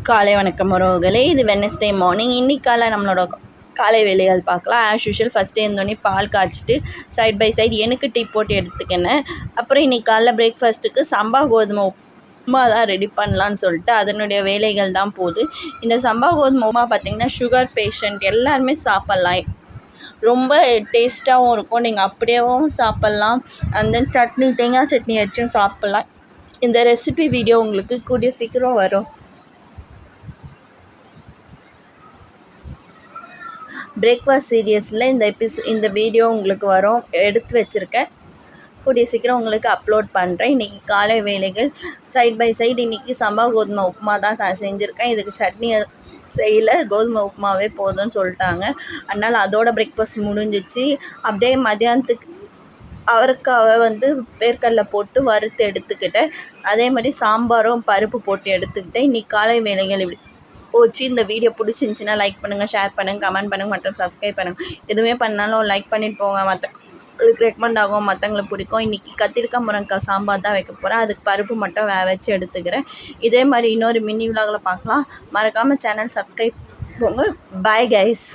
காலை வணக்கம் உறவுகளே. இது வெட்னஸ்டே மார்னிங். இன்றைக்கி காலை நம்மளோட காலை வேலைகள் பார்க்கலாம். ஆஸ் யூஷுவல் ஃபஸ்ட்டு இருந்தோடனே பால் காய்ச்சிட்டு சைட் பை சைடு எனக்கு டீ போட்டு எடுத்துக்கினேன். அப்புறம் இன்றைக்கி காலைல பிரேக்ஃபாஸ்ட்டுக்கு சம்பா கோதுமை உப்புமா தான் ரெடி பண்ணலான்னு சொல்லிட்டு அதனுடைய வேலைகள் தான் போகுது. இந்த சம்பா கோதுமை உப்புமா பார்த்திங்கன்னா சுகர் பேஷண்ட் எல்லாருமே சாப்பிட்லாம். ரொம்ப டேஸ்ட்டாகவும் இருக்கும். நீங்கள் அப்படியேவும் சாப்பிட்லாம். அண்ட் தென் சட்னி, தேங்காய் சட்னி வச்சும் சாப்பிட்லாம். இந்த ரெசிபி வீடியோ உங்களுக்கு கூடிய சீக்கிரம் வரும். பிரேக்ஃபாஸ்ட் சீரியஸில் இந்த வீடியோ உங்களுக்கு வரும். எடுத்து வச்சுருக்கேன். கூடிய சீக்கிரம் உங்களுக்கு அப்லோட் பண்ணுறேன். இன்றைக்கி காலை வேலைகள் சைட் பை சைடு இன்றைக்கி சம்பா கோதுமை உப்புமா தான் செஞ்சுருக்கேன். இதுக்கு சட்னி செய்யல, கோதுமை உப்புமாவே போதும்னு சொல்லிட்டாங்க. அதனால் அதோட பிரேக்ஃபாஸ்ட் முடிஞ்சிச்சு. அப்படியே மதியானத்துக்கு அவரைக்காவை வேர்க்கடலை போட்டு வறுத்து எடுத்துக்கிட்டேன். அதே மாதிரி சாம்பாரும் பருப்பு போட்டு எடுத்துக்கிட்டேன். இன்றைக்கி காலை வேலைகள் இப்படி போச்சு. இந்த வீடியோ பிடிச்சிருந்துச்சின்னா லைக் பண்ணுங்கள், ஷேர் பண்ணுங்கள், கமெண்ட் பண்ணுங்கள் மற்றும் சப்ஸ்கிரைப் பண்ணுங்கள். எதுவுமே பண்ணாலும் லைக் பண்ணிட்டு போங்க. மற்றவங்களுக்கு ரெக்கமெண்ட் ஆகும், மற்றவங்களுக்கு பிடிக்கும். இன்றைக்கி கத்திரிக்காய் முருங்கைக்காய் சாம்பார் தான் வைக்க போகிறேன். அதுக்கு பருப்பு மட்டும் வச்சு எடுத்துக்கிறேன். இதே மாதிரி இன்னொரு மினி விலாகில் பார்க்கலாம். மறக்காமல் சேனல் சப்ஸ்கிரைப் போங்க. Bye guys.